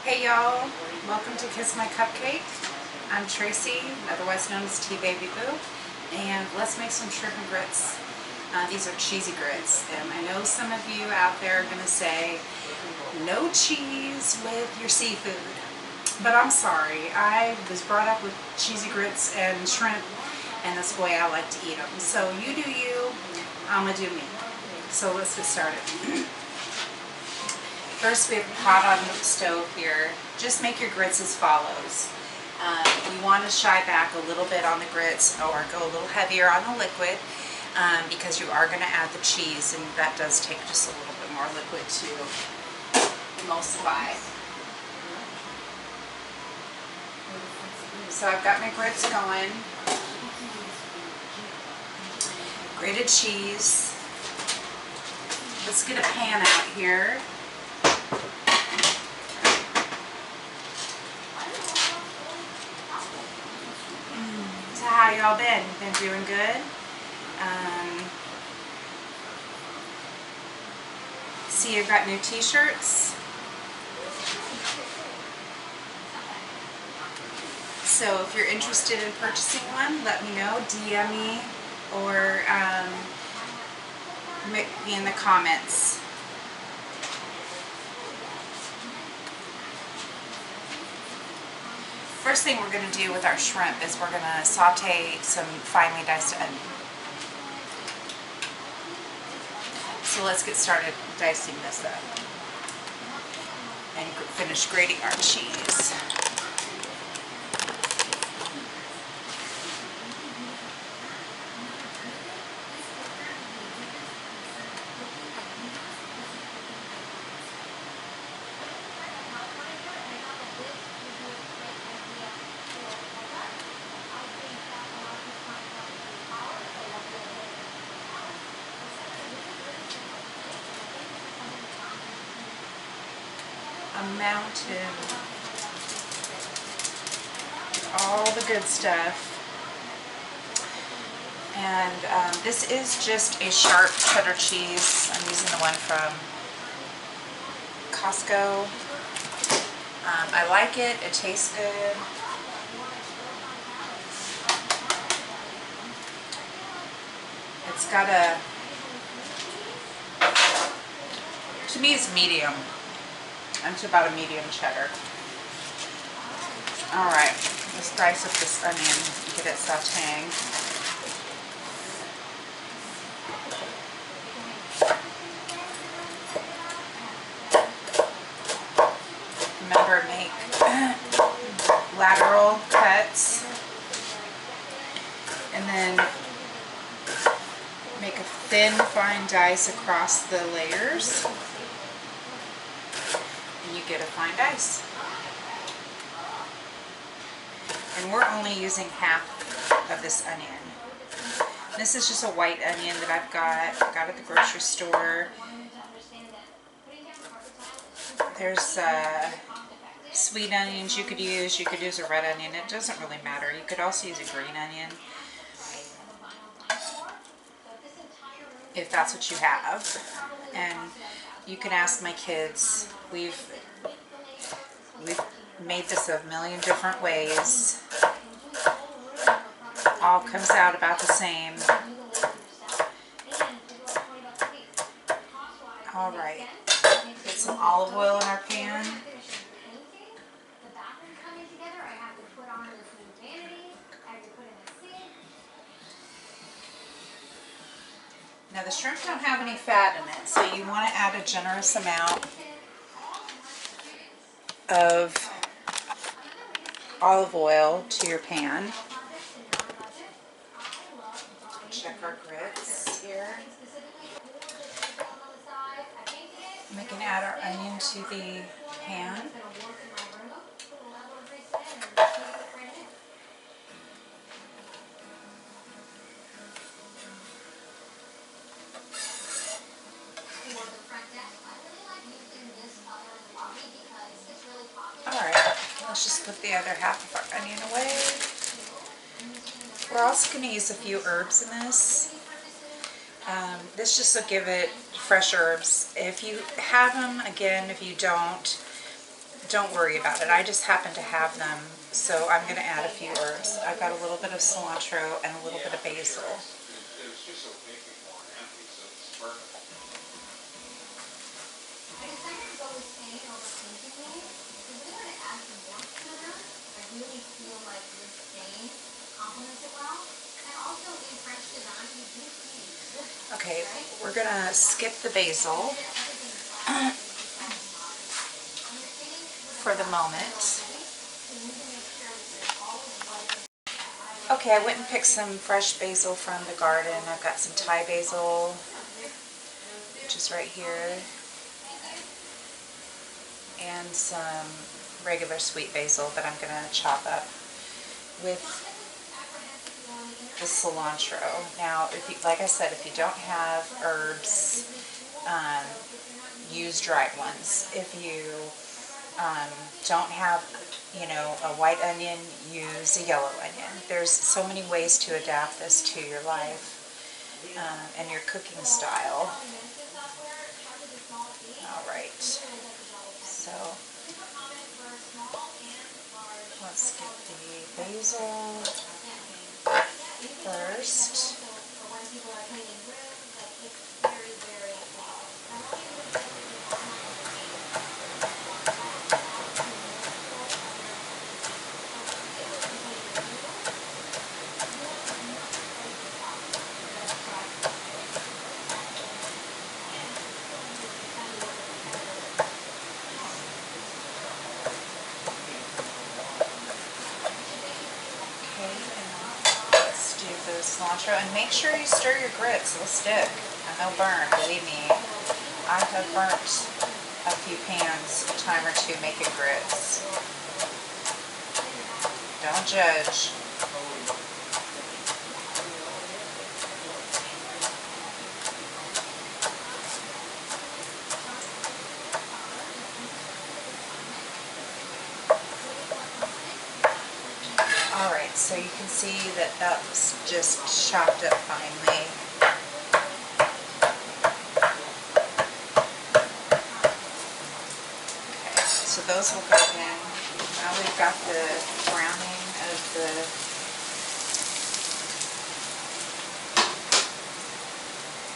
Hey y'all, welcome to Kiss My Cupcake. I'm Tracy, otherwise known as T-Baby Boo, and let's make some shrimp and grits. These are cheesy grits, and I know some of you out there are going to say, no cheese with your seafood. But I'm sorry, I was brought up with cheesy grits and shrimp, and that's the way I like to eat them. So you do you, I'm going to do me. So let's get started. First, we have a pot on the stove here. Just make your grits as follows. You want to shy back a little bit on the grits or go a little heavier on the liquid because you are going to add the cheese, and that does take just a little bit more liquid to emulsify. So I've got my grits going. Grated cheese. Let's get a pan out here. So how y'all been? Been doing good? See, I've got new t-shirts. So if you're interested in purchasing one, let me know. DM me or me in the comments. First thing we're going to do with our shrimp is we're going to saute some finely diced onion. So let's get started dicing this up and finish grating our cheese. A mountain, all the good stuff. And this is just a sharp cheddar cheese. I'm using the one from Costco. I like it. It tastes good. It's got a, to me it's medium. It's about a medium cheddar. Alright, let's dice up this onion and get it sauteing. Remember, make lateral cuts and then make a thin, fine dice across the layers. You get a fine dice. And we're only using half of this onion. This is just a white onion that I've got at the grocery store. There's sweet onions you could use a red onion. It doesn't really matter. You could also use a green onion if that's what you have. And you can ask my kids. We've made this a million different ways. All comes out about the same. Alright, get some olive oil in our pan. Now the shrimp don't have any fat in it, so you want to add a generous amount of olive oil to your pan. Check our grits here. We can add our onion to the pan. Alright, let's just put the other half of our onion away. We're also going to use a few herbs in this. This just will give it fresh herbs. If you have them, again, if you don't, don't worry about it. I just happen to have them, so I'm going to add a few herbs. I've got a little bit of cilantro and a little bit of basil. Okay, we're going to skip the basil for the moment. Okay, I went and picked some fresh basil from the garden. I've got some Thai basil, which is right here, and some regular sweet basil that I'm going to chop up with the cilantro. Now, if you, like I said, if you don't have herbs, use dried ones. If you don't have, you know, a white onion, use a yellow onion. There's so many ways to adapt this to your life and your cooking style. All right, so let's get the basil first. Cilantro, and make sure you stir your grits, they'll stick and they'll burn. Believe me, I have burnt a few pans a time or two making grits. Don't judge. Alright, so you can see that that's just chopped up finely. Okay, so those will go in. Now we've got the browning of the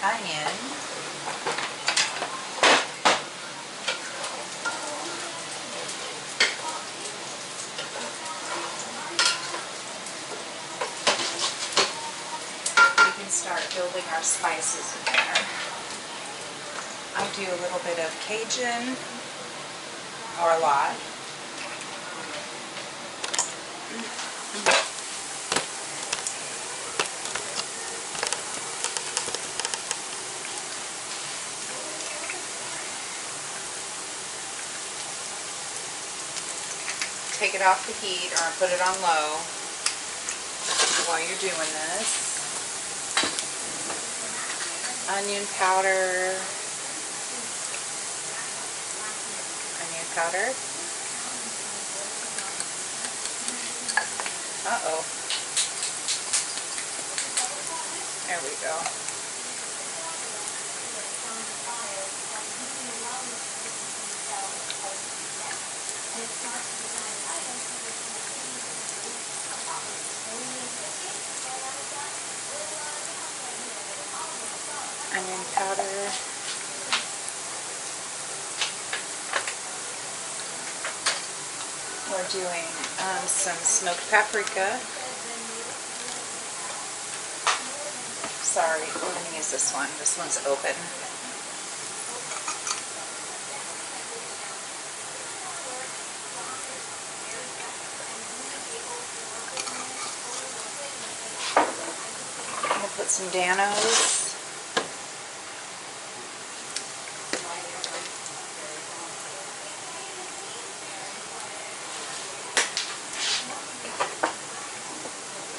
onion. Start building our spices in there. I do a little bit of Cajun, or a lot. Take it off the heat or put it on low while you're doing this. Onion powder, uh-oh, there we go. Onion powder. We're doing some smoked paprika. Sorry, we're going to use this one. This one's open. I'm going to put some Danos.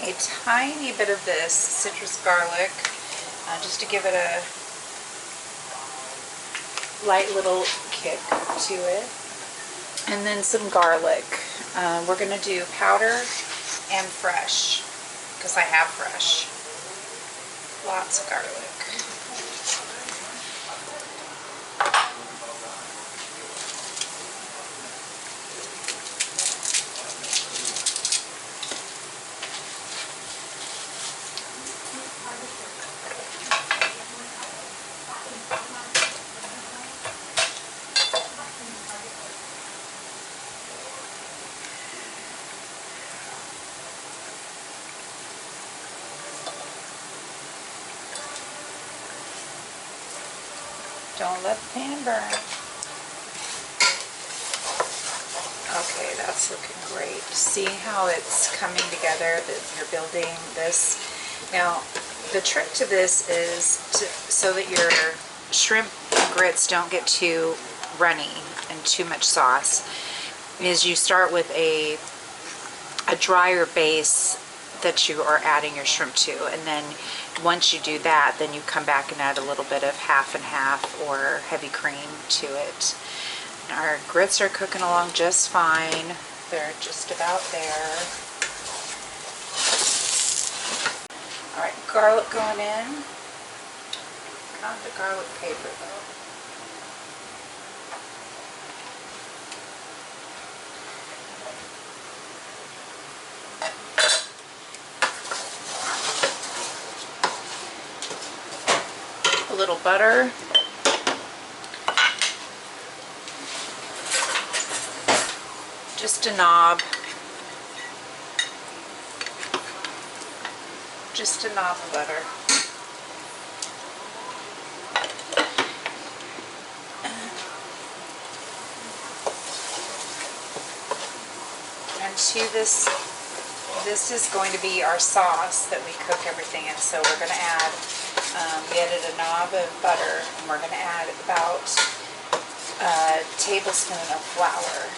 A tiny bit of this citrus garlic, just to give it a light little kick to it. And then some garlic. We're going to do powder and fresh, because I have fresh. Lots of garlic. Don't let the pan burn. Okay, that's looking great. See how it's coming together, that you're building this. Now, the trick to this is so that your shrimp grits don't get too runny and too much sauce, is you start with a drier base that you are adding your shrimp to, and then once you do that, then you come back and add a little bit of half and half or heavy cream to it. Our grits are cooking along just fine. They're just about there. All right, garlic going in. Not the garlic paper though. A little butter. Just a knob. Just a knob of butter. And to this is going to be our sauce that we cook everything in. So we're going to add, we added a knob of butter, and we're going to add about a tablespoon of flour.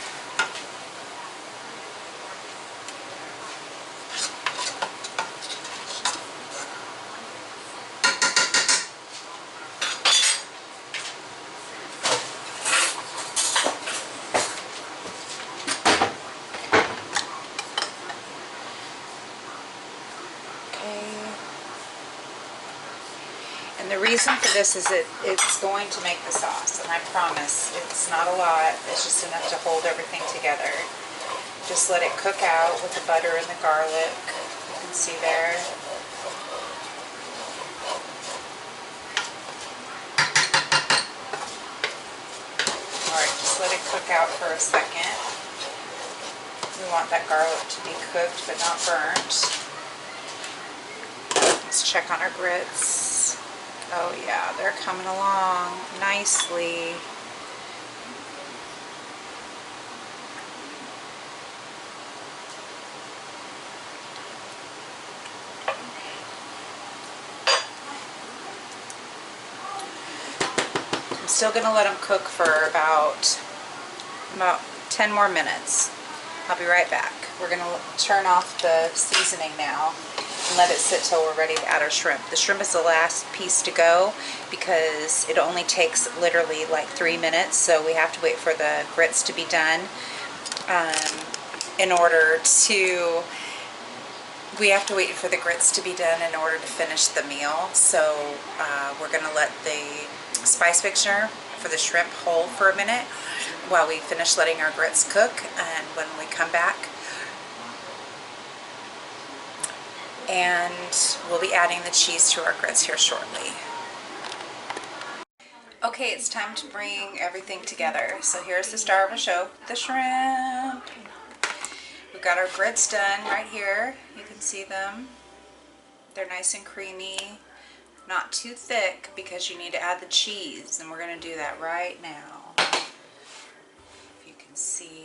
And the reason for this is that it's going to make the sauce, and I promise it's not a lot, it's just enough to hold everything together. Just let it cook out with the butter and the garlic. You can see there. Alright, just let it cook out for a second. We want that garlic to be cooked but not burnt. Let's check on our grits. Oh yeah, they're coming along nicely. I'm still going to let them cook for about 10 more minutes. I'll be right back. We're going to turn off the seasoning now and let it sit till we're ready to add our shrimp. The shrimp is the last piece to go because it only takes literally like 3 minutes, so we have to wait for the grits to be done we have to wait for the grits to be done in order to finish the meal. So we're going to let the spice mixture for the shrimp hold for a minute while we finish letting our grits cook, and when we come back, and we'll be adding the cheese to our grits here shortly. Okay, it's time to bring everything together. So here's the star of the show, the shrimp. We've got our grits done right here. You can see them. They're nice and creamy, not too thick because you need to add the cheese, and we're going to do that right now. If you can see.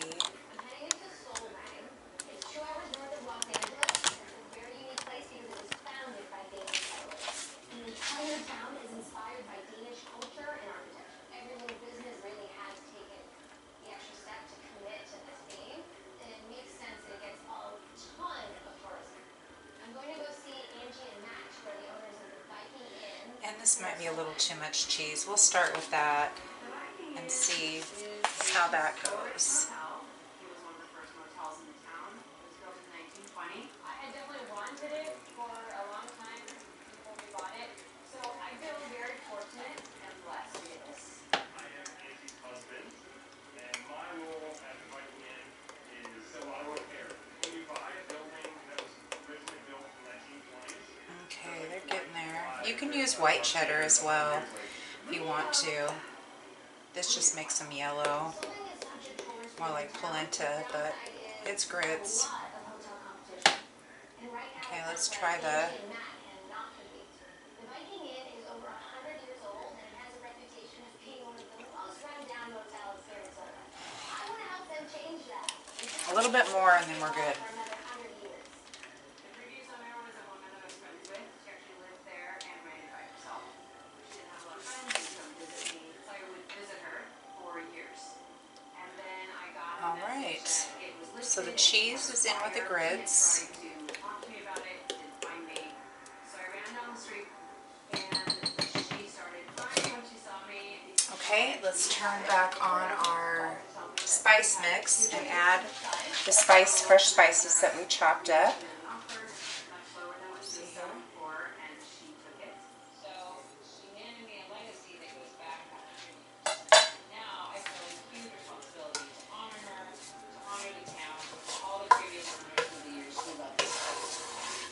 And this might be a little too much cheese. We'll start with that and see how that goes. Okay, they're getting there. You can use white cheddar as well if you want to. This just makes them yellow, more like polenta, but it's grits. Okay, let's try the little bit more and then we're good. Alright, so the cheese is in with the grits. Okay, let's turn back on our spice mix and add the fresh spices that we chopped up. See here?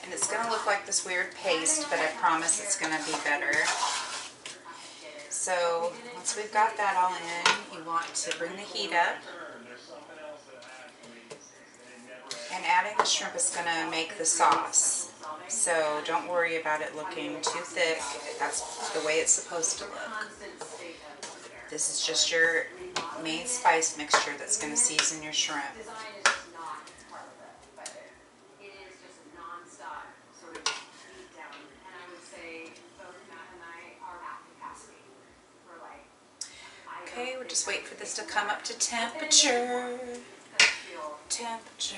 And it's going to look like this weird paste, but I promise it's going to be better. So once we've got that all in, you want to bring the heat up. And adding the shrimp is going to make the sauce. So don't worry about it looking too thick. That's the way it's supposed to look. This is just your main spice mixture that's going to season your shrimp. Okay, we're just waiting for this to come up to temperature. Temperature.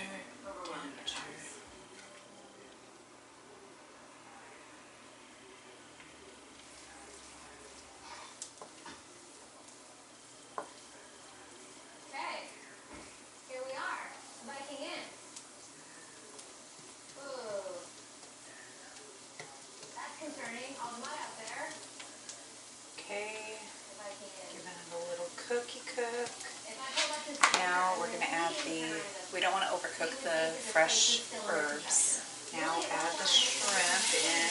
Okay, here we are, biking in. Ooh, that's concerning, all the mud out there. Okay, giving it a little cookie cook. Now we're going to add we don't want to overcook the fresh herbs. Now add the shrimp in,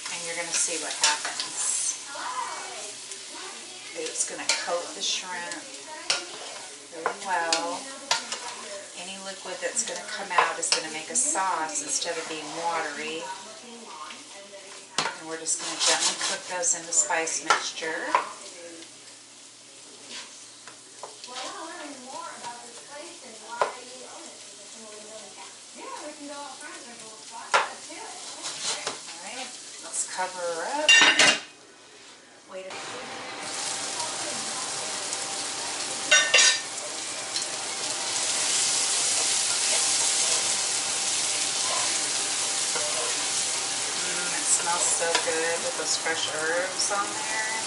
and you're going to see what happens. It's going to coat the shrimp really well. Any liquid that's going to come out is going to make a sauce instead of being watery. And we're just going to gently cook those in the spice mixture. Alright, let's cover her up. Wait a minute. It smells so good with those fresh herbs on there.